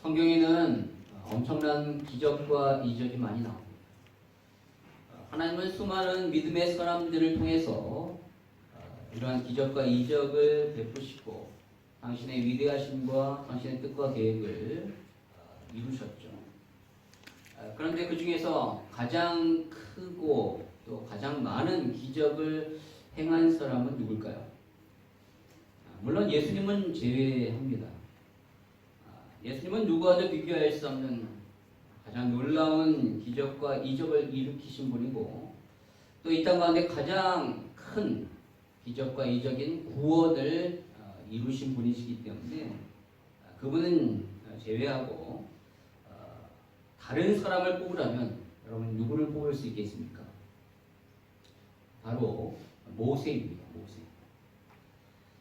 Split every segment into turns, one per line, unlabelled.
성경에는 엄청난 기적과 이적이 많이 나옵니다. 하나님은 수많은 믿음의 사람들을 통해서 이러한 기적과 이적을 베푸시고 당신의 위대하심과 당신의 뜻과 계획을 이루셨죠. 그런데 그 중에서 가장 크고 또 가장 많은 기적을 행한 사람은 누굴까요? 물론 예수님은 제외합니다. 예수님은 누구와도 비교할 수 없는 가장 놀라운 기적과 이적을 일으키신 분이고 또 이 땅 가운데 가장 큰 기적과 이적인 구원을 이루신 분이시기 때문에 그분은 제외하고 다른 사람을 뽑으라면 여러분 누구를 뽑을 수 있겠습니까? 바로 모세입니다.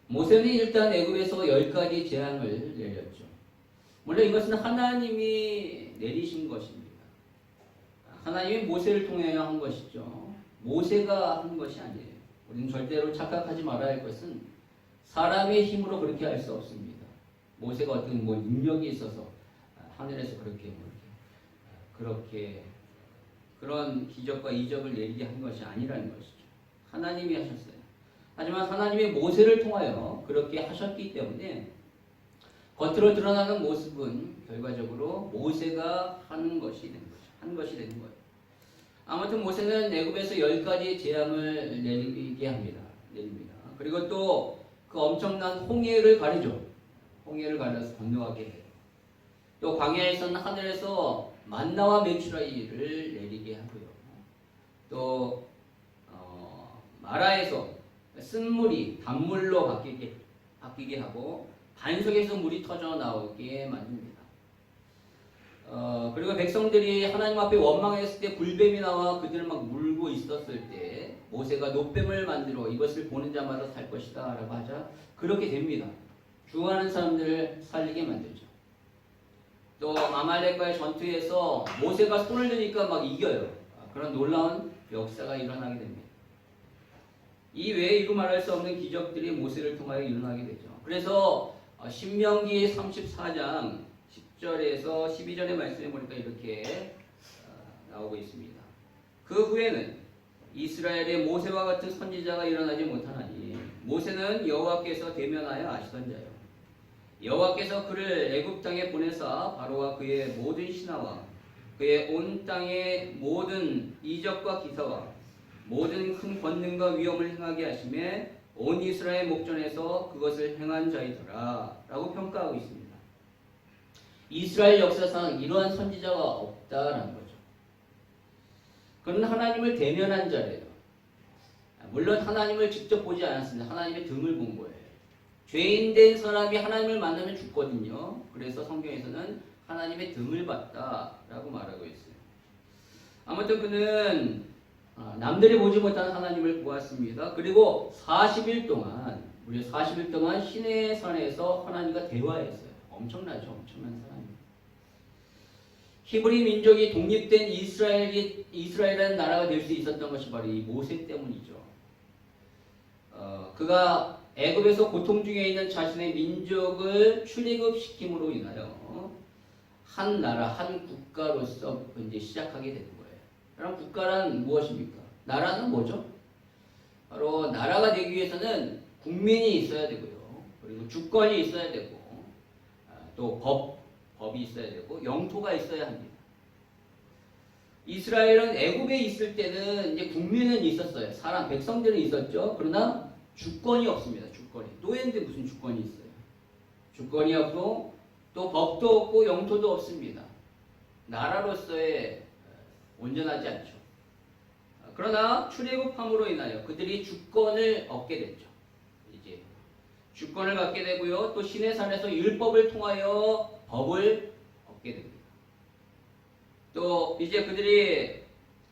모세는 일단 애굽에서 10가지 재앙을 내렸죠. 물론 이것은 하나님이 내리신 것입니다. 하나님이 모세를 통하여 한 것이죠. 모세가 한 것이 아니에요. 우리는 절대로 착각하지 말아야 할 것은 사람의 힘으로 그렇게 할 수 없습니다. 모세가 어떤 능력이 있어서 하늘에서 그렇게 그런 기적과 이적을 내리게 한 것이 아니라는 것이죠. 하나님이 하셨어요. 하지만 하나님이 모세를 통하여 그렇게 하셨기 때문에 겉으로 드러나는 모습은 결과적으로 모세가 한 것이 되는 거예요. 아무튼 모세는 애굽에서 10가지 재앙을 내립니다. 그리고 또 그 엄청난 홍해를 가리죠. 홍해를 가려서 건너가게 해요. 또 광야에서는 하늘에서 만나와 메추라기를 내리게 하고요. 또 마라에서 쓴물이 단물로 바뀌게 하고 반석에서 물이 터져 나오게 만듭니다. 그리고 백성들이 하나님 앞에 원망했을 때 불뱀이 나와 그들을 막 물고 있었을 때 모세가 놋뱀을 만들어 이것을 보는 자마다 살 것이다 라고 하자 그렇게 됩니다. 죽어가는 사람들을 살리게 만들죠. 또 아말렉과의 전투에서 모세가 손을 드니까 막 이겨요. 그런 놀라운 역사가 일어나게 됩니다. 이 외에 이루 말할 수 없는 기적들이 모세를 통하여 일어나게 되죠. 그래서 신명기 34장 10절에서 12절의 말씀에 보니까 이렇게 나오고 있습니다. 그 후에는 이스라엘의 모세와 같은 선지자가 일어나지 못하나니 모세는 여호와께서 대면하여 아시던 자요. 여호와께서 그를 애굽 땅에 보내사 바로와 그의 모든 신하와 그의 온 땅의 모든 이적과 기사와 모든 큰 권능과 위엄을 행하게 하심에 온 이스라엘 목전에서 그것을 행한 자이더라 라고 평가하고 있습니다. 이스라엘 역사상 이러한 선지자가 없다라는 거죠. 그는 하나님을 대면한 자래요. 물론 하나님을 직접 보지 않았습니다. 하나님의 등을 본 거예요. 죄인 된 사람이 하나님을 만나면 죽거든요. 그래서 성경에서는 하나님의 등을 봤다라고 말하고 있어요. 아무튼 그는 남들이 보지 못하는 하나님을 보았습니다. 그리고 40일 동안 무려 40일 동안 시내 산에서 하나님과 대화했어요. 엄청난 사람입니다. 히브리 민족이 독립된 이스라엘이라는 나라가 될 수 있었던 것이 바로 이 모세 때문이죠. 그가 애굽에서 고통 중에 있는 자신의 민족을 출애굽시킴으로 인하여 한 나라, 한 국가로서 이제 시작하게 되는 거예요. 그럼 국가란 무엇입니까? 나라는 뭐죠? 바로 나라가 되기 위해서는 국민이 있어야 되고요. 그리고 주권이 있어야 되고 또 법이 있어야 되고 영토가 있어야 합니다. 이스라엘은 애굽에 있을 때는 이제 국민은 있었어요. 사람, 백성들은 있었죠. 그러나 주권이 없습니다. 노예인데 무슨 주권이 있어요? 주권이 없고 또 법도 없고 영토도 없습니다. 나라로서의 온전하지 않죠. 그러나 출애굽함으로 인하여 그들이 주권을 얻게 됐죠. 이제 주권을 갖게 되고요. 또 시내산에서 율법을 통하여 법을 얻게 됩니다. 또 이제 그들이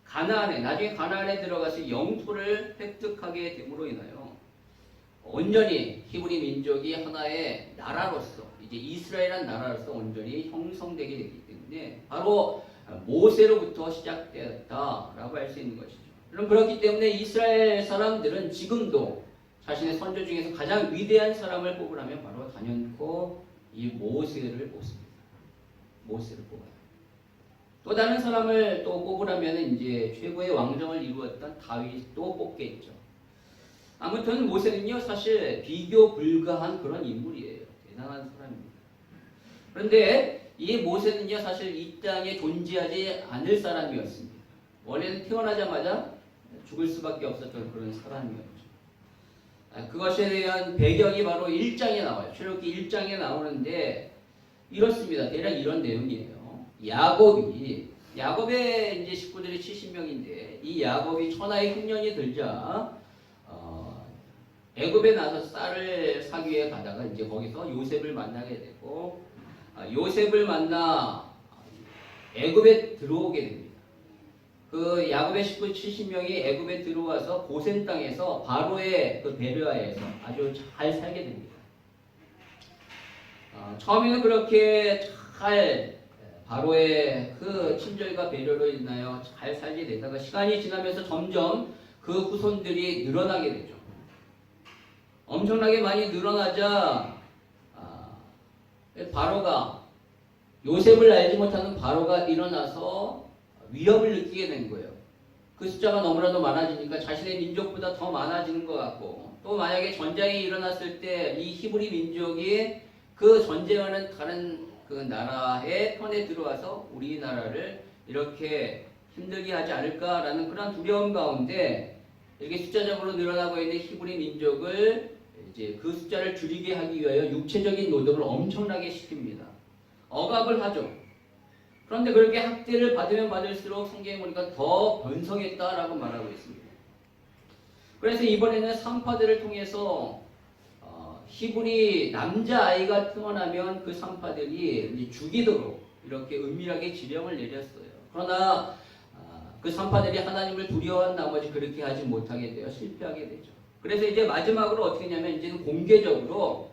나중에 가나안에 들어가서 영토를 획득하게 됨으로 인하여 온전히 히브리 민족이 하나의 나라로서 이제 이스라엘이라는 나라로서 온전히 형성되게 되기 때문에 바로 모세로부터 시작되었다라고 할 수 있는 것이죠. 그럼 그렇기 때문에 이스라엘 사람들은 지금도 자신의 선조 중에서 가장 위대한 사람을 뽑으라면 바로 단연코 이 모세를 뽑습니다. 모세를 뽑아요. 또 다른 사람을 또 뽑으라면 이제 최고의 왕정을 이루었던 다윗도 뽑겠죠. 아무튼 모세는요 사실 비교 불가한 그런 인물이에요. 대단한 사람입니다. 그런데 이 모세는요 사실 이 땅에 존재하지 않을 사람이었습니다. 원래는 태어나자마자 죽을 수밖에 없었던 그런 사람이었죠. 그것에 대한 배경이 바로 1장에 나와요. 출애굽기 1장에 나오는데 이렇습니다. 대략 이런 내용이에요. 야곱의 이제 식구들이 70명인데 이 야곱이 천하의 흉년이 들자 애굽에 나서 쌀을 사기 위해 가다가 이제 거기서 요셉을 만나게 되고 요셉을 만나 애굽에 들어오게 됩니다. 그 야곱의 식구 70명이 애굽에 들어와서 고센 땅에서 바로의 그 배려하에서 아주 잘 살게 됩니다. 처음에는 그렇게 잘 바로의 그 친절과 배려로 인하여 잘 살게 되다가 시간이 지나면서 점점 그 후손들이 늘어나게 되죠. 엄청나게 많이 늘어나자 바로가 요셉을 알지 못하는 바로가 일어나서 위협을 느끼게 된 거예요. 그 숫자가 너무나도 많아지니까 자신의 민족보다 더 많아지는 것 같고 또 만약에 전쟁이 일어났을 때 이 히브리 민족이 그 전쟁하는 다른 그 나라의 편에 들어와서 우리나라를 이렇게 힘들게 하지 않을까라는 그런 두려움 가운데 이렇게 숫자적으로 늘어나고 있는 히브리 민족을 이제 그 숫자를 줄이게 하기 위하여 육체적인 노동을 엄청나게 시킵니다. 억압을 하죠. 그런데 그렇게 학대를 받으면 받을수록 성경에 보니까 더 번성했다라고 말하고 있습니다. 그래서 이번에는 상파들을 통해서 히브리 남자아이가 태어나면 그 상파들이 이제 죽이도록 이렇게 은밀하게 지령을 내렸어요. 그러나 그 상파들이 하나님을 두려워한 나머지 그렇게 하지 못하게 되어 실패하게 되죠. 그래서 이제 마지막으로 어떻게 했냐면 이제는 공개적으로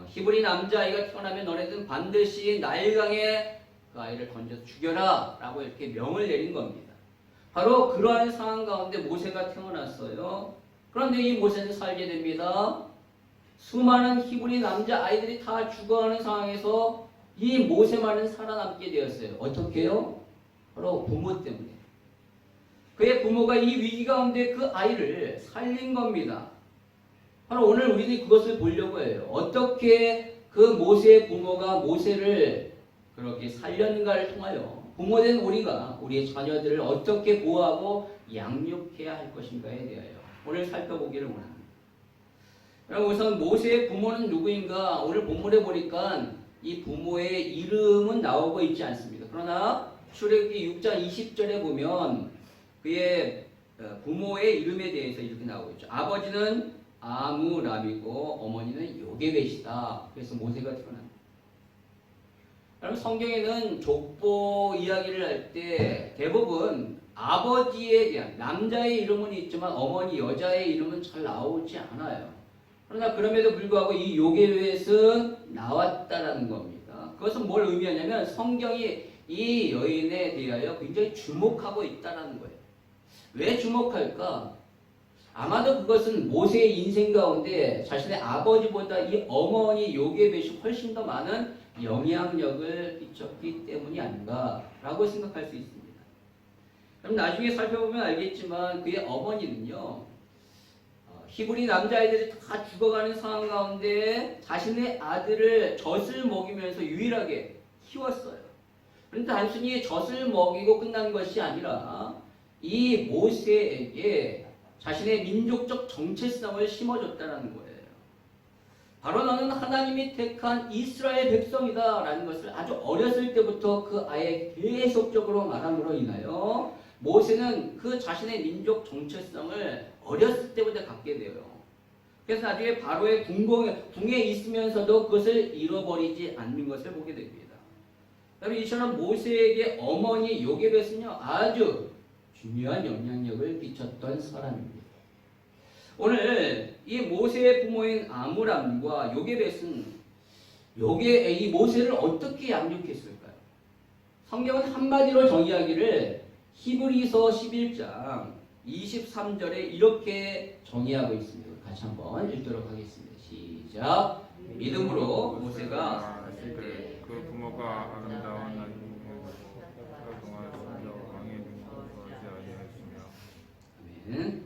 히브리 남자아이가 태어나면 너네들은 반드시 나일강에 그 아이를 던져서 죽여라 라고 이렇게 명을 내린 겁니다. 바로 그러한 상황 가운데 모세가 태어났어요. 그런데 이 모세는 살게 됩니다. 수많은 히브리 남자아이들이 다 죽어가는 상황에서 이 모세만은 살아남게 되었어요. 어떻게요? 바로 부모 때문에. 그의 부모가 이 위기 가운데 그 아이를 살린 겁니다. 바로 오늘 우리는 그것을 보려고 해요. 어떻게 그 모세의 부모가 모세를 그렇게 살렸는가를 통하여 부모된 우리가 우리의 자녀들을 어떻게 보호하고 양육해야 할 것인가에 대하여 오늘 살펴보기를 원합니다. 그럼 우선 모세의 부모는 누구인가? 오늘 본문에 보니까 이 부모의 이름은 나오고 있지 않습니다. 그러나 출애굽기 6장 20절에 보면 그의 부모의 이름에 대해서 이렇게 나오고 있죠. 아버지는 아므람이고 어머니는 요게벳이다. 그래서 모세가 태어납니다. 그럼 성경에는 족보 이야기를 할 때 대부분 아버지에 대한 남자의 이름은 있지만 어머니 여자의 이름은 잘 나오지 않아요. 그러나 그럼에도 불구하고 이 요게벳은 나왔다라는 겁니다. 그것은 뭘 의미하냐면 성경이 이 여인에 대하여 굉장히 주목하고 있다라는 거예요. 왜 주목할까? 아마도 그것은 모세의 인생 가운데 자신의 아버지보다 이 어머니 요게벳이 훨씬 더 많은 영향력을 끼쳤기 때문이 아닌가라고 생각할 수 있습니다. 그럼 나중에 살펴보면 알겠지만 그의 어머니는요, 히브리 남자아이들이 다 죽어가는 상황 가운데 자신의 아들을 젖을 먹이면서 유일하게 키웠어요. 그런데 단순히 젖을 먹이고 끝난 것이 아니라 이 모세에게 자신의 민족적 정체성을 심어줬다는 거예요. 바로 너는 하나님이 택한 이스라엘 백성이다 라는 것을 아주 어렸을 때부터 그 아이에 계속적으로 말함으로 인하여 모세는 그 자신의 민족 정체성을 어렸을 때부터 갖게 돼요. 그래서 나중에 바로의 궁에 있으면서도 그것을 잃어버리지 않는 것을 보게 됩니다. 그다음에 이처럼 모세에게 어머니 요게벳은요 아주 중요한 영향력을 끼쳤던 사람입니다. 오늘 이 모세의 부모인 아므람과 요게벳은 이 모세를 어떻게 양육했을까요? 성경은 한마디로 정의하기를 히브리서 11장 23절에 이렇게 정의하고 있습니다. 같이 한번 읽도록 하겠습니다. 시작. 믿음으로 모세가
그 부모가 모습과 아름다운 아이에게 동안 성경 왕의 능력을 아니하였으며.
아멘.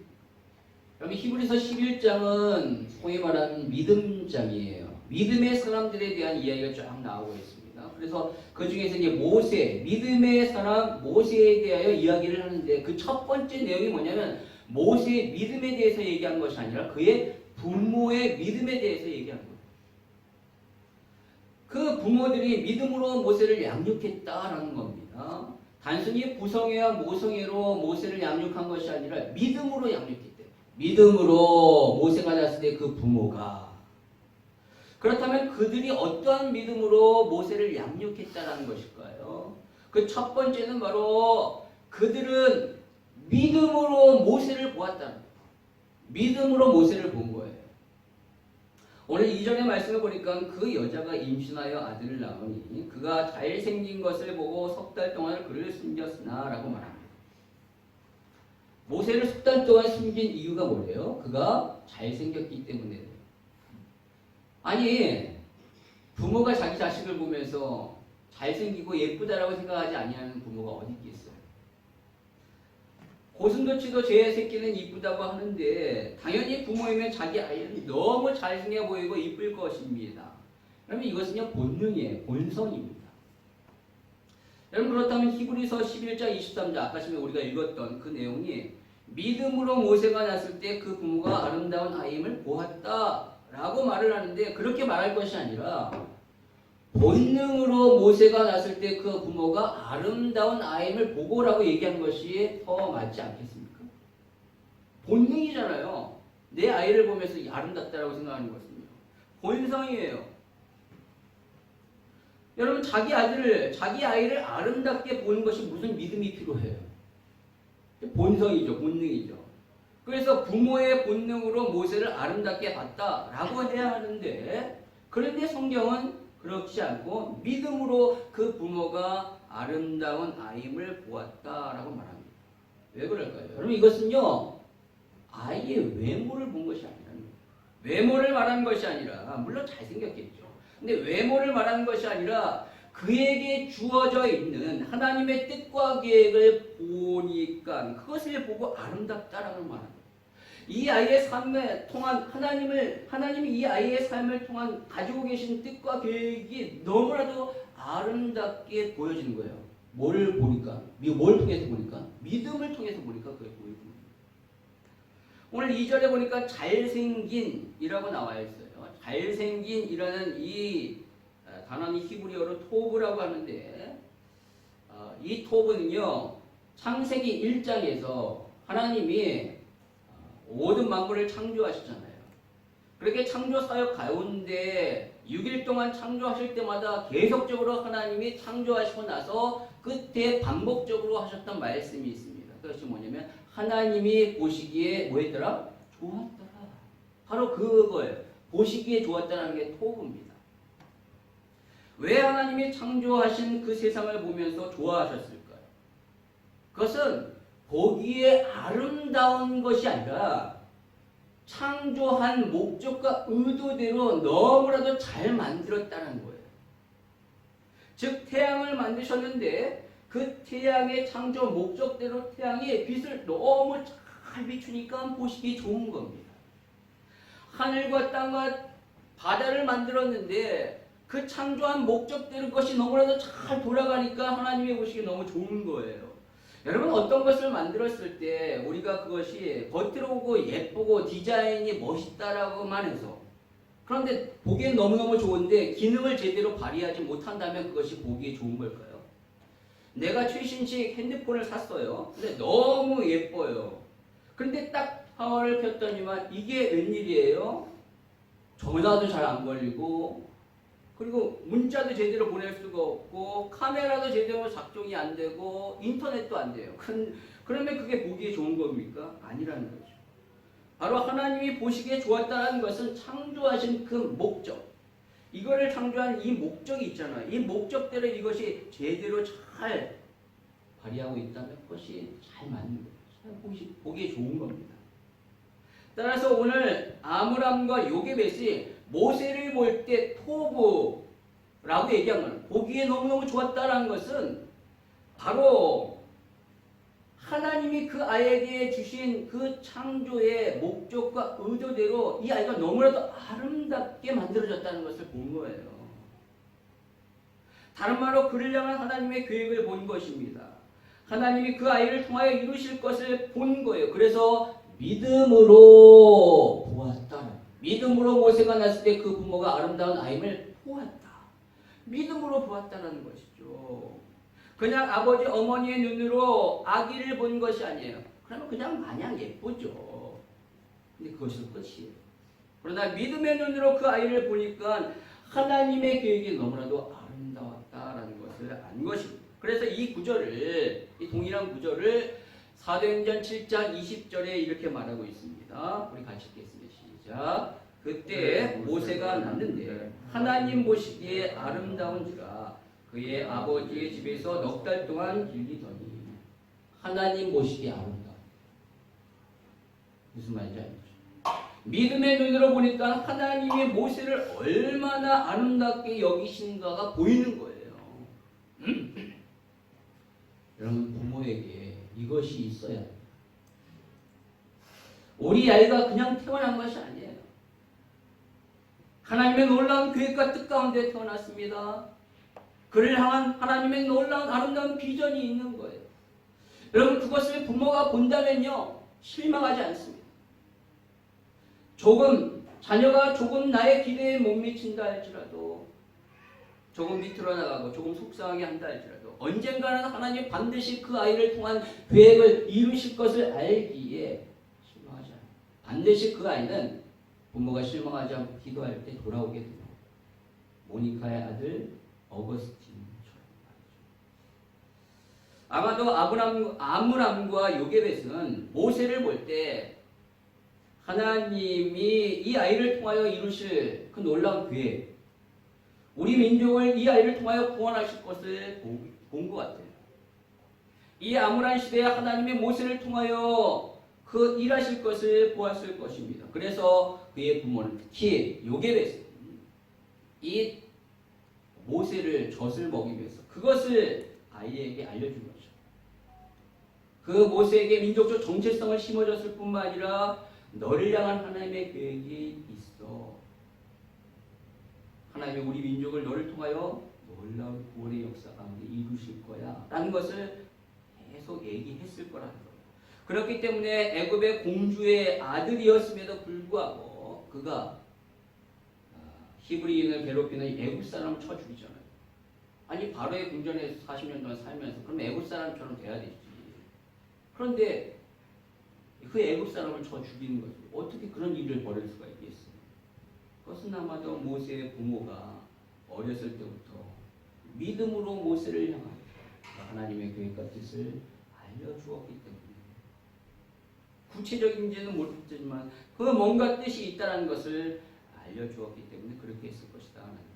여기 히브리서 11장은 소위 말하는 믿음장이에요. 믿음의 사람들에 대한 이야기가 쫙 나오고 있습니다. 그래서 그 중에서 이제 모세, 믿음의 사람 모세에 대하여 이야기를 하는데 그 첫 번째 내용이 뭐냐면 모세의 믿음에 대해서 얘기한 것이 아니라 그의 부모의 믿음에 대해서 얘기한 거예요. 그 부모들이 믿음으로 모세를 양육했다라는 겁니다. 단순히 부성애와 모성애로 모세를 양육한 것이 아니라 믿음으로 양육했대요. 믿음으로 모세가 났을 때 그 부모가 그렇다면 그들이 어떠한 믿음으로 모세를 양육했다라는 것일까요? 그 첫 번째는 바로 그들은 믿음으로 모세를 보았다는 거예요. 믿음으로 모세를 본 거예요. 오늘 이전의 말씀을 보니까 그 여자가 임신하여 아들을 낳으니 그가 잘생긴 것을 보고 석 달 동안 그를 숨겼으나 라고 말합니다. 모세를 석 달 동안 숨긴 이유가 뭐래요? 그가 잘생겼기 때문에. 아니 부모가 자기 자식을 보면서 잘생기고 예쁘다라고 생각하지 아니하는 부모가 어디 있겠어요? 고슴도치도 제 새끼는 이쁘다고 하는데 당연히 부모이면 자기 아이는 너무 잘생겨 보이고 이쁠 것입니다. 그러면 이것은요 본능이에요. 본성입니다. 여러분 그렇다면 히브리서 11장 23절 아까 전에 우리가 읽었던 그 내용이 믿음으로 모세가 났을 때 그 부모가 아름다운 아임을 보았다라고 말을 하는데 그렇게 말할 것이 아니라 본능으로 모세가 났을 때 그 부모가 아름다운 아임을 보고라고 얘기한 것이 더 맞지 않겠습니까? 본능이잖아요. 내 아이를 보면서 아름답다라고 생각하는 것은요. 본성이에요. 여러분 자기 아이를 아름답게 보는 것이 무슨 믿음이 필요해요? 본성이죠. 본능이죠. 그래서 부모의 본능으로 모세를 아름답게 봤다라고 해야 하는데 그런데 성경은 그렇지 않고 믿음으로 그 부모가 아름다운 아임을 보았다라고 말합니다. 왜 그럴까요? 여러분 이것은요 아이의 외모를 본 것이 아니라 외모를 말하는 것이 아니라 물론 잘생겼겠죠. 근데 외모를 말하는 것이 아니라 그에게 주어져 있는 하나님의 뜻과 계획을 보니까 그것을 보고 아름답다라고 말합니다. 이 아이의 삶에 통한 하나님이 이 아이의 삶을 통한 가지고 계신 뜻과 계획이 너무나도 아름답게 보여지는 거예요. 뭘 보니까? 뭘 통해서 보니까? 믿음을 통해서 보니까 그게 보이는 거예요. 오늘 2절에 보니까 잘생긴이라고 나와 있어요. 잘생긴이라는 이 단어는 히브리어로 토브라고 하는데 이 토브는요 창세기 1장에서 하나님이 모든 만물을 창조하셨잖아요. 그렇게 창조 사역 가운데 6일 동안 창조하실 때마다 계속적으로 하나님이 창조하시고 나서 끝에 반복적으로 하셨던 말씀이 있습니다. 그것이 뭐냐면 하나님이 보시기에 뭐했더라? 좋았더라. 바로 그거예요. 보시기에 좋았다는 게 토브입니다. 왜 하나님이 창조하신 그 세상을 보면서 좋아하셨을까요? 그것은 보기에 아름다운 것이 아니라 창조한 목적과 의도대로 너무나도 잘 만들었다는 거예요. 즉 태양을 만드셨는데 그 태양의 창조 목적대로 태양이 빛을 너무 잘 비추니까 보시기 좋은 겁니다. 하늘과 땅과 바다를 만들었는데 그 창조한 목적대로 그것이 너무나도 잘 돌아가니까 하나님이 보시기 너무 좋은 거예요. 여러분 어떤 것을 만들었을 때 우리가 그것이 겉으로 보고 예쁘고 디자인이 멋있다라고만 해서 그런데 보기엔 너무너무 좋은데 기능을 제대로 발휘하지 못한다면 그것이 보기에 좋은 걸까요? 내가 최신식 핸드폰을 샀어요. 근데 너무 예뻐요. 그런데 딱 파워를 켰더니만 이게 웬일이에요? 전화도 잘 안 걸리고 그리고 문자도 제대로 보낼 수가 없고 카메라도 제대로 작동이 안 되고 인터넷도 안 돼요. 그러면 그게 보기에 좋은 겁니까? 아니라는 거죠. 바로 하나님이 보시기에 좋았다는 것은 창조하신 그 목적, 이거를 창조한 이 목적이 있잖아요. 이 목적대로 이것이 제대로 잘 발휘하고 있다면 그것이 잘 맞는 거예요. 보기에 좋은 겁니다. 따라서 오늘 아므람과 요게벳이 모세를 볼 때 토브, 라고 얘기한 거는, 보기에 너무너무 좋았다라는 것은 바로 하나님이 그 아이에게 주신 그 창조의 목적과 의도대로 이 아이가 너무나도 아름답게 만들어졌다는 것을 본 거예요. 다른 말로 그를 향한 하나님의 계획을 본 것입니다. 하나님이 그 아이를 통하여 이루실 것을 본 거예요. 그래서 믿음으로 보았다. 믿음으로 모세가 났을 때 그 부모가 아름다운 아임을 보았다. 믿음으로 보았다는 것이죠. 그냥 아버지 어머니의 눈으로 아기를 본 것이 아니에요. 그러면 그냥 마냥 예쁘죠. 근데 그것이 끝이에요. 그러나 믿음의 눈으로 그 아이를 보니까 하나님의 계획이 너무나도 아름다웠다라는 것을 안 것입니다. 그래서 이 구절을, 이 동일한 구절을 사도행전 7장 20절에 이렇게 말하고 있습니다. 우리 같이 읽겠습니다. 시작. 그때 모세가 났는데 하나님 보시기에 아름다운지라 그의 아버지의 집에서 넉 달 동안 길리더니. 하나님 보시기에 아름다워. 무슨 말인지 알죠? 믿음의 눈으로 보니까 하나님이 모세를 얼마나 아름답게 여기신가가 보이는 거예요. 여러분, 부모에게 이것이 있어야 해요. 우리 아이가 그냥 태어난 것이 아니에요. 하나님의 놀라운 계획과 뜻 가운데 태어났습니다. 그를 향한 하나님의 놀라운 아름다운 비전이 있는 거예요. 여러분, 그것을 부모가 본다면요, 실망하지 않습니다. 자녀가 조금 나의 기대에 못 미친다 할지라도, 조금 밑으로 나가고 조금 속상하게 한다 할지라도 언젠가는 하나님 반드시 그 아이를 통한 계획을 이루실 것을 알기에 실망하지 않아요. 반드시 그 아이는 부모가 실망하지 않고 기도할 때 돌아오게 됩니다. 모니카의 아들 어거스틴처럼 말이죠. 아마도 아므람과 요게벳은 모세를 볼 때 하나님이 이 아이를 통하여 이루실 그 놀라운 계획, 우리 민족을 이 아이를 통하여 구원하실 것을 본 것 같아요. 이 암울한 시대에 하나님의 모세를 통하여 그 일하실 것을 보았을 것입니다. 그래서 그의 부모는, 특히 요게벳은 이 모세를 젖을 먹이기 위해서 그것을 아이에게 알려준 거죠. 그 모세에게 민족적 정체성을 심어줬을 뿐만 아니라 너를 향한 하나님의 계획이 있어. 하나님이 우리 민족을 너를 통하여 놀라운 구원의 역사 가운데 이루실 거야 라는 것을 계속 얘기했을 거라는 거예요. 그렇기 때문에 애굽의 공주의 아들이었음에도 불구하고 그가 히브리인을 괴롭히는 애굽 사람을 쳐 죽이잖아요. 아니, 바로의 궁전에 40년 동안 살면서 그럼 애굽 사람처럼 돼야 되지. 그런데 그 애굽 사람을 쳐 죽이는 것을 어떻게 그런 일을 벌일 수가 있겠어요? 그것은 아마도 모세의 부모가 어렸을 때부터 믿음으로 모세를 향하여 하나님의 계획과 뜻을 알려주었기 때문에, 구체적인지는 모르겠지만 그 뭔가 뜻이 있다는 것을 알려주었기 때문에 그렇게 했을 것이다 하는 거죠.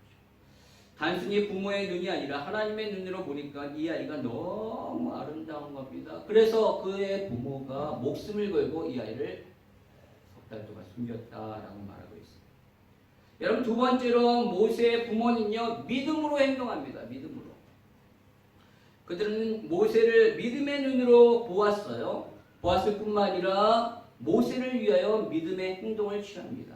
단순히 부모의 눈이 아니라 하나님의 눈으로 보니까 이 아이가 너무 아름다운 겁니다. 그래서 그의 부모가 목숨을 걸고 이 아이를 석 달 동안 숨겼다라고 말하고 있습니다. 여러분, 두 번째로 모세의 부모는요, 믿음으로 행동합니다. 믿음으로. 그들은 모세를 믿음의 눈으로 보았어요. 보았을 뿐만 아니라 모세를 위하여 믿음의 행동을 취합니다.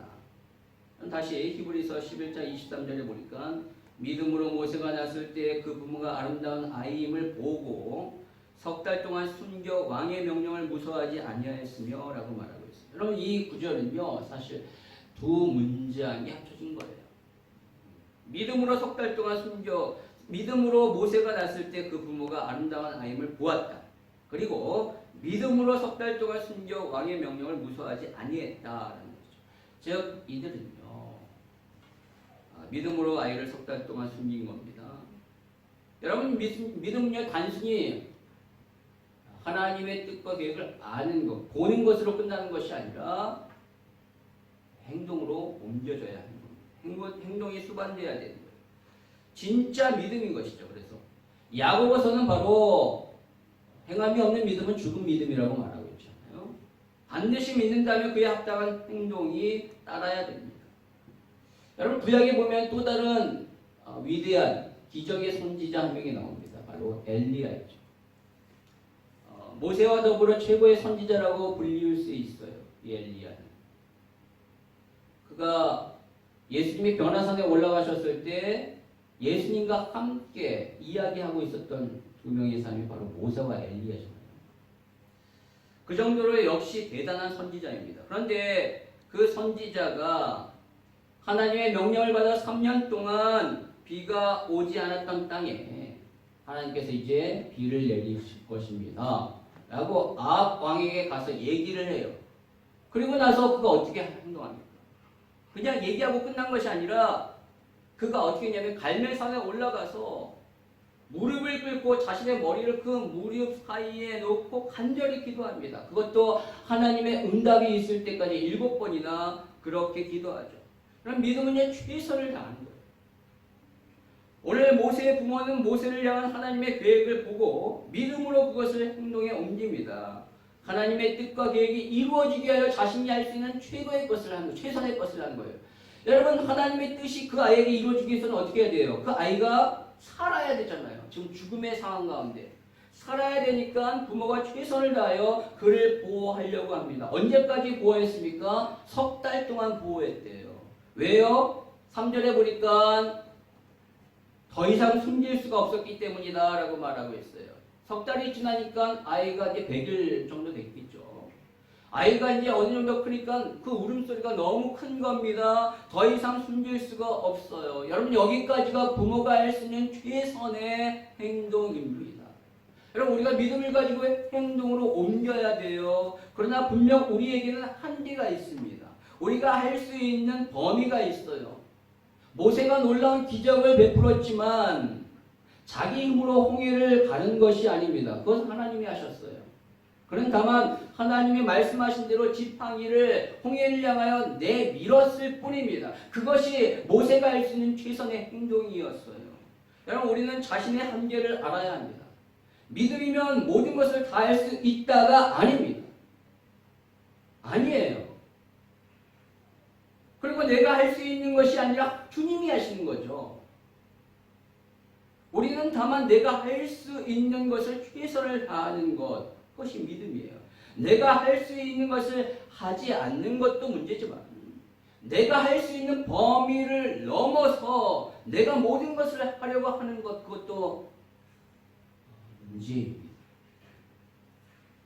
다시 히브리서 11장 23절에 보니까 믿음으로 모세가 났을 때 그 부모가 아름다운 아이임을 보고 석 달 동안 숨겨 왕의 명령을 무서워하지 아니하였으며 라고 말하고 있습니다. 여러분, 이 구절은요, 사실 두 문장이 합쳐진 거예요. 믿음으로 석 달 동안 믿음으로 모세가 났을 때 그 부모가 아름다운 아임을 보았다. 그리고 믿음으로 석 달 동안 숨겨 왕의 명령을 무서워하지 아니했다라는 거죠. 즉, 이들은요, 믿음으로 아이를 석 달 동안 숨긴 겁니다. 여러분, 믿음은요, 단순히 하나님의 뜻과 계획을 아는 것, 보는 것으로 끝나는 것이 아니라 행동으로 옮겨져야 하는 겁니다. 행동이 수반돼야 되는 거예요. 진짜 믿음인 것이죠. 그래서 야고보서는 바로 행함이 없는 믿음은 죽은 믿음이라고 말하고 있잖아요. 반드시 믿는다면 그에 합당한 행동이 따라야 됩니다. 여러분, 구약에 보면 또 다른 위대한 기적의 선지자 한 명이 나옵니다. 바로 엘리야죠. 모세와 더불어 최고의 선지자라고 불릴 수 있어요. 이 엘리야는. 그가 예수님이 변화산에 올라가셨을 때 예수님과 함께 이야기하고 있었던 두 명의 사람이 바로 모세와 엘리야잖아요. 그 정도로 역시 대단한 선지자입니다. 그런데 그 선지자가 하나님의 명령을 받아 3년 동안 비가 오지 않았던 땅에 하나님께서 이제 비를 내리실 것입니다 라고 아합 왕에게 가서 얘기를 해요. 그리고 나서 그가 어떻게 행동합니까? 그냥 얘기하고 끝난 것이 아니라 그가 어떻게 했냐면 갈멜산에 올라가서 무릎을 꿇고 자신의 머리를 그 무릎 사이에 놓고 간절히 기도합니다. 그것도 하나님의 응답이 있을 때까지 7번이나 그렇게 기도하죠. 그럼 믿음은 최선을 다하는 거예요. 오늘 모세의 부모는 모세를 향한 하나님의 계획을 보고 믿음으로 그것을 행동에 옮깁니다. 하나님의 뜻과 계획이 이루어지게 하여 자신이 할 수 있는 최고의 것을 하는 거예요. 최선의 것을 하는 거예요. 여러분, 하나님의 뜻이 그 아이에게 이루어지기 위해서는 어떻게 해야 돼요? 그 아이가 살아야 되잖아요. 지금 죽음의 상황 가운데 살아야 되니까 부모가 최선을 다하여 그를 보호하려고 합니다. 언제까지 보호했습니까? 3달 동안 보호했대요. 왜요? 3절에 보니까 더 이상 숨길 수가 없었기 때문이다 라고 말하고 있어요. 3달이 지나니까 아이가 이제 100일 정도 됐겠죠. 아이가 이제 어느 정도 크니까 그 울음소리가 너무 큰 겁니다. 더 이상 숨길 수가 없어요. 여러분, 여기까지가 부모가 할 수 있는 최선의 행동입니다. 여러분, 우리가 믿음을 가지고 행동으로 옮겨야 돼요. 그러나 분명 우리에게는 한계가 있습니다. 우리가 할 수 있는 범위가 있어요. 모세가 놀라운 기적을 베풀었지만 자기 힘으로 홍해를 가는 것이 아닙니다. 그건 하나님이 하셨어요. 그는 다만 하나님이 말씀하신 대로 지팡이를 홍해를 향하여 내밀었을 뿐입니다. 그것이 모세가 할 수 있는 최선의 행동이었어요. 여러분, 우리는 자신의 한계를 알아야 합니다. 믿음이면 모든 것을 다 할 수 있다가 아닙니다. 아니에요. 그리고 내가 할 수 있는 것이 아니라 주님이 하시는 거죠. 우리는 다만 내가 할 수 있는 것을 최선을 다하는 것, 그것이 믿음이에요. 내가 할 수 있는 것을 하지 않는 것도 문제지만 내가 할 수 있는 범위를 넘어서 내가 모든 것을 하려고 하는 것, 그것도 문제입니다.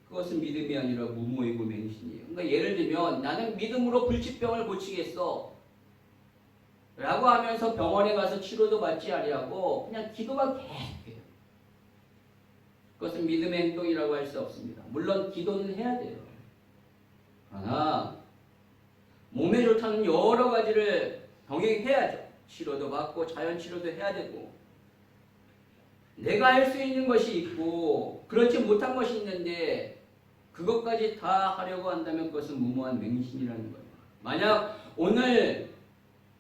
그것은 믿음이 아니라 무모이고 맹신이에요. 그러니까 예를 들면 나는 믿음으로 불치병을 고치겠어 라고 하면서 병원에 가서 치료도 받지 아니하고 그냥 기도만 계속해요. 그것은 믿음의 행동이라고 할 수 없습니다. 물론 기도는 해야 돼요. 그러나 몸에 좋다는 여러 가지를 병행해야죠. 치료도 받고 자연치료도 해야 되고 내가 할 수 있는 것이 있고 그렇지 못한 것이 있는데 그것까지 다 하려고 한다면 그것은 무모한 맹신이라는 거예요. 만약 오늘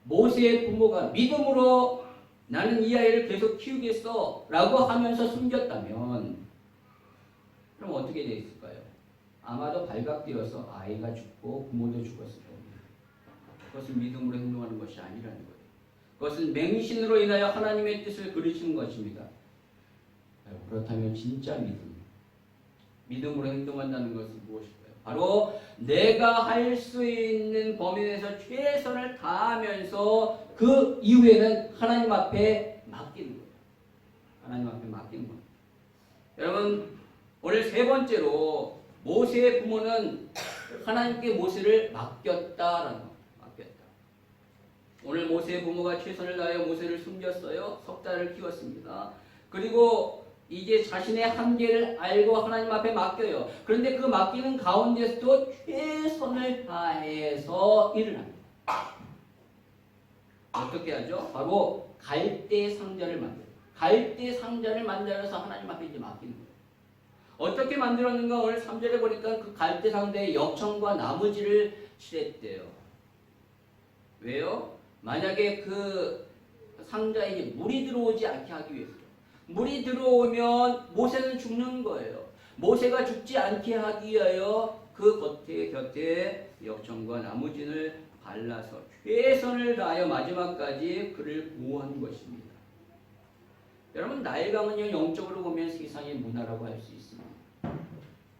모세의 부모가 믿음으로 나는 이 아이를 계속 키우겠어 라고 하면서 숨겼다면 그럼 어떻게 돼 있을까요? 아마도 발각되어서 아이가 죽고 부모도 죽었을 겁니다. 그것은 믿음으로 행동하는 것이 아니라는 거예요. 그것은 맹신으로 인하여 하나님의 뜻을 그르치는 것입니다. 그렇다면 진짜 믿음으로 행동한다는 것은 무엇일까요? 바로 내가 할 수 있는 범위 내에서 최선을 다하면서 그 이후에는 하나님 앞에 맡기는 거예요. 하나님 앞에 맡기는 거예요. 여러분, 오늘 세 번째로 모세의 부모는 하나님께 모세를 맡겼다라는 거예요. 맡겼다. 오늘 모세의 부모가 최선을 다하여 모세를 숨겼어요. 3달을 키웠습니다. 그리고 이제 자신의 한계를 알고 하나님 앞에 맡겨요. 그런데 그 맡기는 가운데서도 최선을 다해서 일을 합니다. 어떻게 하죠? 바로 갈대 상자를 만들어요. 갈대 상자를 만들어서 하나님 앞에 이제 맡기는 거예요. 어떻게 만들었는가 오늘 3절에 보니까 그 갈대 상자에 역청과 나무지를 칠했대요. 왜요? 만약에 그 상자에 이제 물이 들어오지 않게 하기 위해서. 물이 들어오면 모세는 죽는 거예요. 모세가 죽지 않게 하기 위하여 그 곁에 역청과 나무진을 발라서 최선을 다하여 마지막까지 그를 보호한 것입니다. 여러분 나일강은요 영적으로 보면 세상의 문화라고 할 수 있습니다.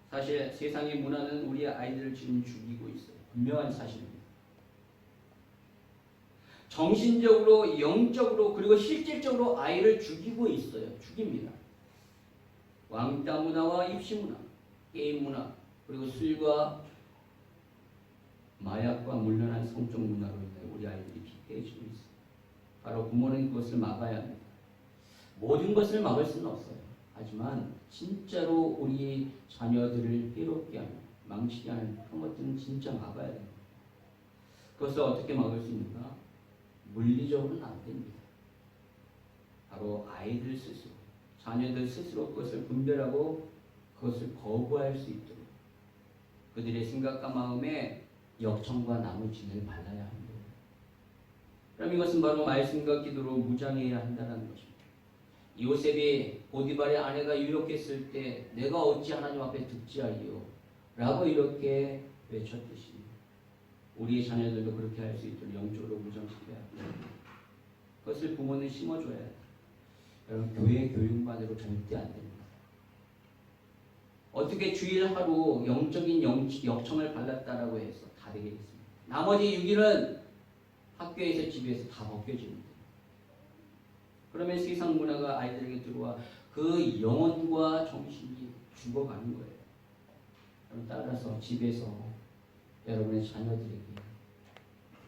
사실 세상의 문화는 우리 아이들을 지금 죽이고 있어요. 분명한 사실입니다. 정신적으로, 영적으로, 그리고 실질적으로 아이를 죽이고 있어요. 죽입니다. 왕따 문화와 입시 문화, 게임 문화, 그리고 술과 마약과 물련한 성적 문화로 인해 우리 아이들이 피폐해지고 있어요. 바로 부모는 그것을 막아야 합니다. 모든 것을 막을 수는 없어요. 하지만 진짜로 우리 자녀들을 해롭게 하는, 망치게 하는 그런 것들은 진짜 막아야 됩니다. 그것을 어떻게 막을 수 있는가? 물리적으로는 안 됩니다. 바로 아이들 스스로, 자녀들 스스로 그것을 분별하고 그것을 거부할 수 있도록 그들의 생각과 마음에 역청과 나무진을 발라야 합니다. 그럼 이것은 바로 말씀과 기도로 무장해야 한다는 것입니다. 요셉이 보디발의 아내가 유혹했을 때 내가 어찌 하나님 앞에 득지하리요? 라고 이렇게 외쳤듯이 우리의 자녀들도 그렇게 할 수 있도록 영적으로 무장시켜야 합니다. 그것을 부모는 심어줘야 해요. 여러분 교회 교육만으로 절대 안 됩니다. 어떻게 주일 하루 영적인 역청을 발랐다라고 해서 다 되겠습니다. 나머지 6일은 학교에서 집에서 다 벗겨집니다. 그러면 세상 문화가 아이들에게 들어와 그 영혼과 정신이 죽어가는 거예요. 그럼 따라서 집에서 여러분의 자녀들에게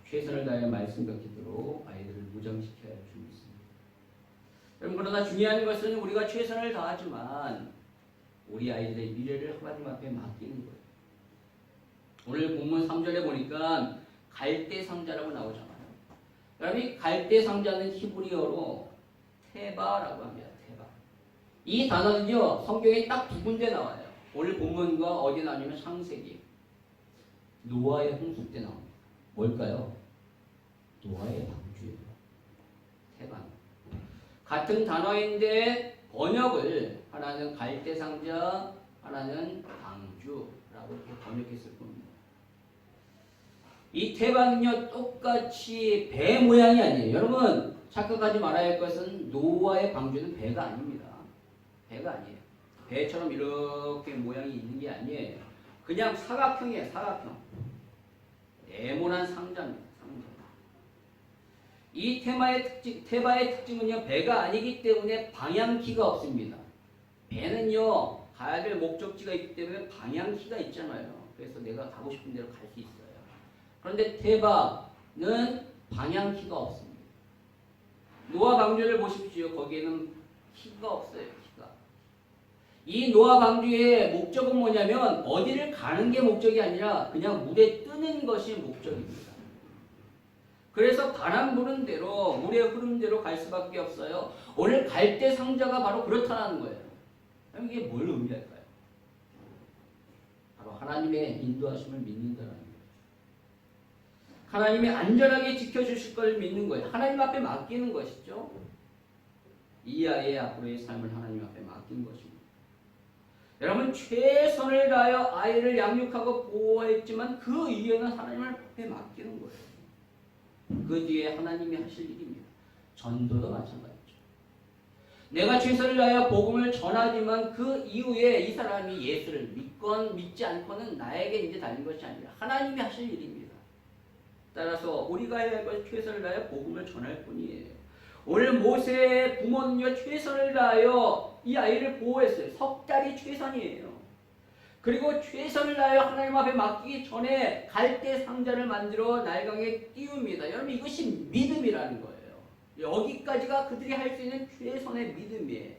최선을 다해 말씀과 기도로 아이들을 무장시켜야 할 줄 믿습니다. 여러분 그러나 중요한 것은 우리가 최선을 다하지만 우리 아이들의 미래를 하나님 앞에 맡기는 거예요. 오늘 본문 3절에 보니까 갈대상자라고 나오잖아요. 여러분 이 갈대상자는 히브리어로 테바라고 합니다. 테바. 이 단어는요 성경에 딱 두 군데 나와요. 오늘 본문과 어디 나오냐면 창세기. 노아의 홍수 때 나옵니다. 뭘까요? 노아의 방주예요. 테바. 같은 단어인데 번역을 하나는 갈대상자, 하나는 방주라고 이렇게 번역했을 겁니다. 이 태반은요 똑같이 배 모양이 아니에요. 여러분 착각하지 말아야 할 것은 노아의 방주는 배가 아닙니다. 배가 아니에요. 배처럼 이렇게 모양이 있는 게 아니에요. 그냥 사각형이에요. 사각형. 네모난 상자입니다. 상자. 이 테바의 특징은요 배가 아니기 때문에 방향키가 없습니다. 배는요 가야 될 목적지가 있기 때문에 방향키가 있잖아요. 그래서 내가 가고 싶은 데로 갈 수 있어요. 그런데 테바는 방향키가 없습니다. 노아 방주를 보십시오. 거기에는 키가 없어요. 키가. 이 노아 방주의 목적은 뭐냐면 어디를 가는 게 목적이 아니라 그냥 물에 뜨는 것이 목적입니다. 그래서 바람 부는 대로 물의 흐름대로 갈 수밖에 없어요. 오늘 갈대 상자가 바로 그렇다는 거예요. 그럼 이게 뭘 의미할까요? 바로 하나님의 인도하심을 믿는다는 거예요. 하나님이 안전하게 지켜주실 걸 믿는 거예요. 하나님 앞에 맡기는 것이죠. 이 아이의 앞으로의 삶을 하나님 앞에 맡긴 것입니다. 여러분 최선을 다하여 아이를 양육하고 보호했지만 그 이유는 하나님 앞에 맡기는 거예요. 그 뒤에 하나님이 하실 일입니다. 전도도 마찬가지죠. 내가 최선을 다하여 복음을 전하지만 그 이후에 이 사람이 예수를 믿건 믿지 않고는 나에게 이제 달린 것이 아니라 하나님이 하실 일입니다. 따라서 우리가 해야 할 것은 최선을 다하여 복음을 전할 뿐이에요. 오늘 모세의 부모는요 최선을 다하여 이 아이를 보호했어요. 석 달이 최선이에요. 그리고 최선을 다하여 하나님 앞에 맡기기 전에 갈대 상자를 만들어 날강에 띄웁니다. 여러분 이것이 믿음이라는 거예요. 여기까지가 그들이 할 수 있는 최선의 믿음이에요.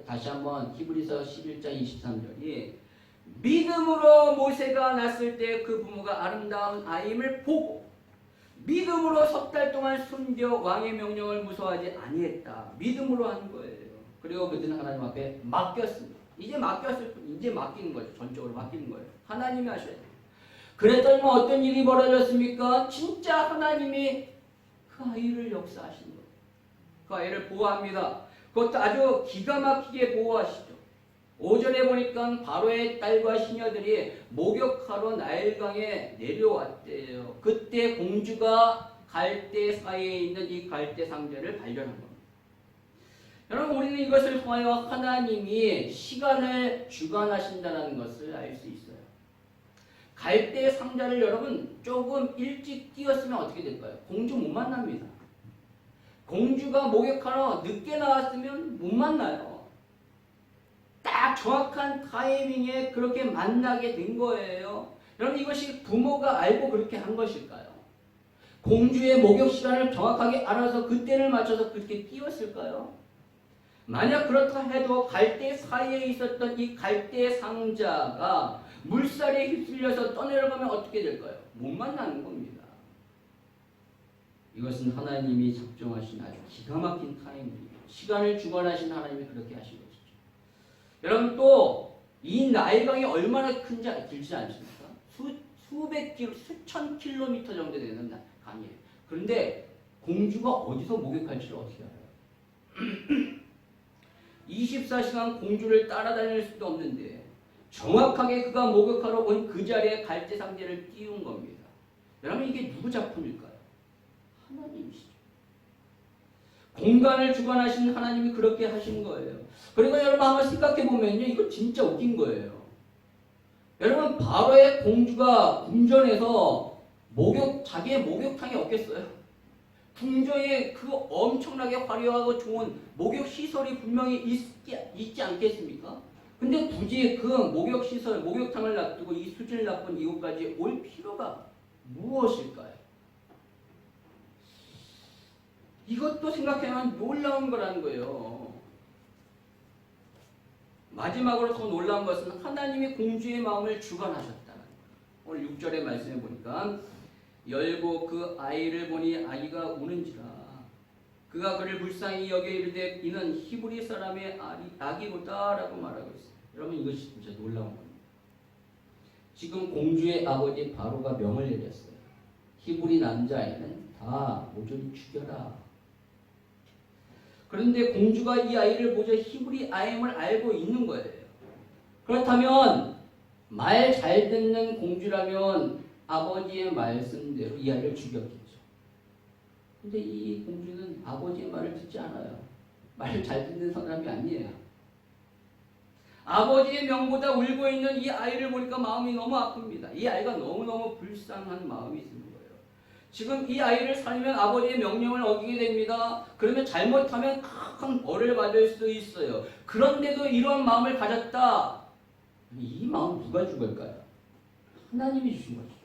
다시 한번 히브리서 11장 23절이 믿음으로 모세가 낳았을 때 그 부모가 아름다운 아임을 보고 믿음으로 석 달 동안 숨겨 왕의 명령을 무서워하지 아니했다. 믿음으로 한 거예요. 그리고 그들은 하나님 앞에 맡겼습니다. 이제 맡겼을 뿐, 이제 맡기는 거죠. 전적으로 맡기는 거예요. 하나님이 하셔야 돼요. 그랬더니 어떤 일이 벌어졌습니까? 진짜 하나님이 그 아이를 역사하신 거예요. 그 아이를 보호합니다. 그것도 아주 기가 막히게 보호하시죠. 오전에 보니까 바로의 딸과 시녀들이 목욕하러 나일강에 내려왔대요. 그때 공주가 갈대 사이에 있는 이 갈대 상자를 발견한 겁니다. 여러분 우리는 이것을 통하여 하나님이 시간을 주관하신다는 것을 알 수 있어요. 갈대 상자를 여러분 조금 일찍 띄었으면 어떻게 될까요? 공주 못 만납니다. 공주가 목욕하러 늦게 나왔으면 못 만나요. 딱 정확한 타이밍에 그렇게 만나게 된 거예요. 여러분 이것이 부모가 알고 그렇게 한 것일까요? 공주의 목욕 시간을 정확하게 알아서 그때를 맞춰서 그렇게 띄웠을까요? 만약 그렇다 해도 갈대 사이에 있었던 이 갈대 상자가 물살에 휩쓸려서 떠내려가면 어떻게 될까요? 못 만나는 겁니다. 이것은 하나님이 작정하신 아주 기가 막힌 타이밍이에요. 시간을 주관하신 하나님이 그렇게 하신 것이죠. 여러분 또 이 나일강이 얼마나 큰지 길지 않습니까? 수백 킬로, 수천 킬로미터 정도 되는 강이에요. 그런데 공주가 어디서 목욕할지를 어떻게 알아요? 24시간 공주를 따라다닐 수도 없는데 정확하게 그가 목욕하러 온 그 자리에 갈대 상자를 띄운 겁니다. 여러분 이게 누구 작품일까요? 하나님이시죠. 공간을 주관하신 하나님이 그렇게 하신 거예요. 그리고 여러분 한번 생각해 보면요, 이거 진짜 웃긴 거예요. 여러분 바로의 공주가 궁전에서 자기의 목욕탕이 없겠어요? 궁전에 그 엄청나게 화려하고 좋은 목욕 시설이 분명히 있지 않겠습니까? 근데 굳이 그 목욕 시설, 목욕탕을 놔두고 이 수준을 나쁜 이곳까지 올 필요가 무엇일까요? 이것도 생각해보면 놀라운 거라는 거예요. 마지막으로 더 놀라운 것은 하나님이 공주의 마음을 주관하셨다는 거예요. 오늘 6절의 말씀에 보니까 열고 그 아이를 보니 아이가 우는지라 그가 그를 불쌍히 여겨 이르되 이는 히브리 사람의 아기로다 라고 말하고 있어요. 여러분 이것이 진짜 놀라운 겁니다. 지금 공주의 아버지 바로가 명을 내렸어요. 히브리 남자아이는 다 모조리 죽여라. 그런데 공주가 이 아이를 보자 히브리 아임을 알고 있는 거예요. 그렇다면 말 잘 듣는 공주라면 아버지의 말씀대로 이 아이를 죽였겠죠. 근데 이 공주는 아버지의 말을 듣지 않아요. 말 잘 듣는 사람이 아니에요. 아버지의 명보다 울고 있는 이 아이를 보니까 마음이 너무 아픕니다. 이 아이가 너무너무 불쌍한 마음이 드는 거예요. 지금 이 아이를 살리면 아버지의 명령을 어기게 됩니다. 그러면 잘못하면 큰 벌을 받을 수 있어요. 그런데도 이러한 마음을 가졌다. 이 마음 누가 죽을까요? 하나님이 주신 것이죠.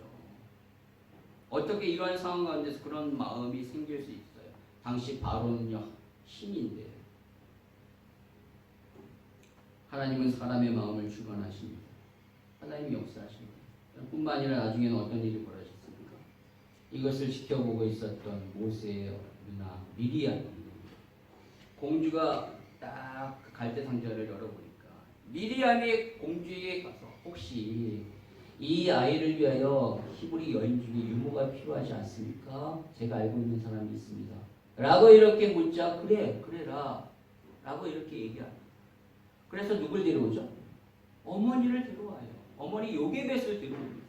어떻게 이러한 상황 가운데서 그런 마음이 생길 수 있어요? 당시 바로는요, 신인데 하나님은 사람의 마음을 주관하십니다. 하나님이 역사하십니다. 뿐만 아니라 나중에는 어떤 일이 벌어졌습니까? 이것을 지켜보고 있었던 모세의 누나 미리암 공주가 딱 갈대 상자를 열어보니까 미리암이 공주에게 가서 혹시 이 아이를 위하여 히브리 여인 중에 유모가 필요하지 않습니까? 제가 알고 있는 사람이 있습니다. 라고 이렇게 묻자 그래라 라고 이렇게 얘기합니다. 그래서 누굴 데려오죠? 어머니를 데려와요. 어머니 요게벳을 데려옵니다.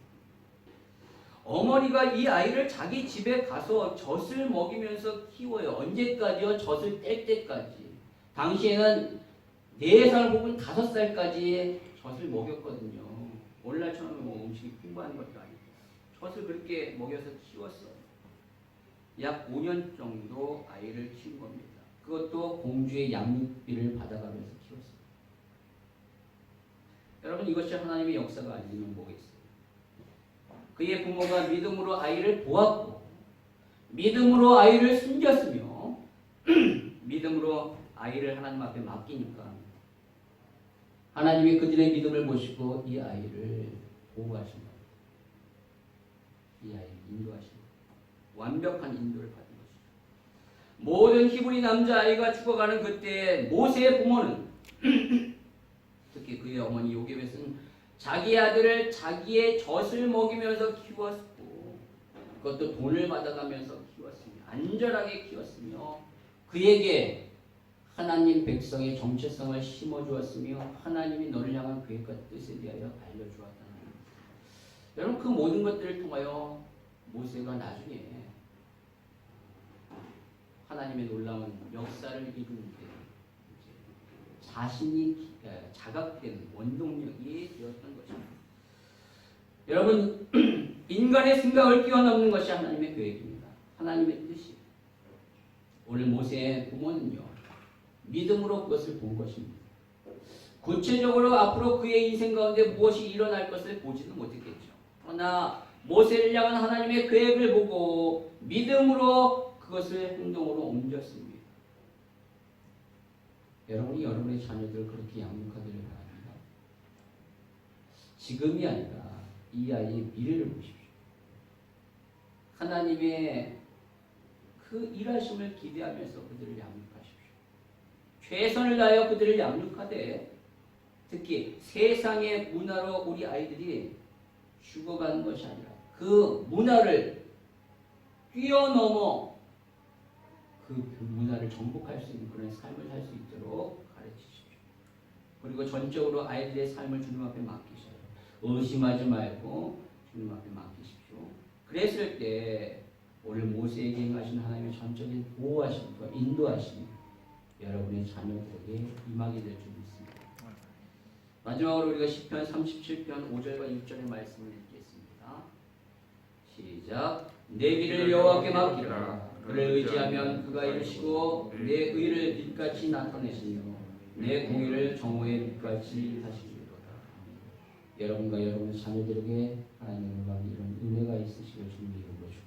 어머니가 이 아이를 자기 집에 가서 젖을 먹이면서 키워요. 언제까지요? 젖을 뗄 때까지. 당시에는 4살 혹은 5살까지 젖을 먹였거든요. 오늘날처럼 뭐 음식이 풍부한 것도 아니고 젖을 그렇게 먹여서 키웠어요. 약 5년 정도 아이를 키운 겁니다. 그것도 공주의 양육비를 받아가면서 키웠어요. 여러분 이것이 하나님의 역사가 아니면 뭐겠어요? 그의 부모가 믿음으로 아이를 보았고 믿음으로 아이를 숨겼으며 믿음으로 아이를 하나님 앞에 맡기니까 하나님이 그들의 믿음을 보시고 이 아이를 보호하신 겁니다. 이 아이를 인도하신 겁니다. 완벽한 인도를 받은 것이죠. 모든 히브리 남자아이가 죽어가는 그때 모세의 부모는 특히 그의 어머니 요게벳은 자기 아들을 자기의 젖을 먹이면서 키웠고 그것도 돈을 받아가면서 키웠으며 안전하게 키웠으며 그에게 하나님 백성의 정체성을 심어주었으며 하나님이 너를 향한 계획과 뜻에 대하여 알려주었다는 겁니다. 여러분 그 모든 것들을 통하여 모세가 나중에 하나님의 놀라운 역사를 이루는데 자신이 자각되는 원동력이 되었던 것입니다. 여러분, 인간의 생각을 뛰어넘는 것이 하나님의 계획입니다. 하나님의 뜻이. 오늘 모세의 부모는요, 믿음으로 그것을 본 것입니다. 구체적으로 앞으로 그의 인생 가운데 무엇이 일어날 것을 보지는 못했겠죠. 그러나 모세를 향한 하나님의 계획을 보고 믿음으로 그것을 행동으로 옮겼습니다. 여러분이 여러분의 자녀들을 그렇게 양육하기를 바랍니다. 지금이 아니라 이 아이의 미래를 보십시오. 하나님의 그 일하심을 기대하면서 그들을 양육하십시오. 최선을 다하여 그들을 양육하되 특히 세상의 문화로 우리 아이들이 죽어가는 것이 아니라 그 문화를 뛰어넘어 그 문화를 정복할 수 있는 그런 삶을 살 수 있도록 가르치십시오. 그리고 전적으로 아이들의 삶을 주님 앞에 맡기셔요. 의심하지 말고 주님 앞에 맡기십시오. 그랬을 때 오늘 모세에게 행하신 하나님의 전적인 보호하심과 인도하심이 여러분의 자녀들에게 임하게 될 줄 믿습니다. 마지막으로 우리가 시편 37편 5절과 6절의 말씀을 읽겠습니다. 시작. 내 길을 여호와께 맡기라. 그를 의지하면 그가 이루시고 내 의를 빛같이 나타내시며 내 공의를 정오의 빛같이 하시리로다. 여러분과 여러분의 자녀들에게 하나님의 이런 은혜가 있으시길 주님 이름으로 축복합니다.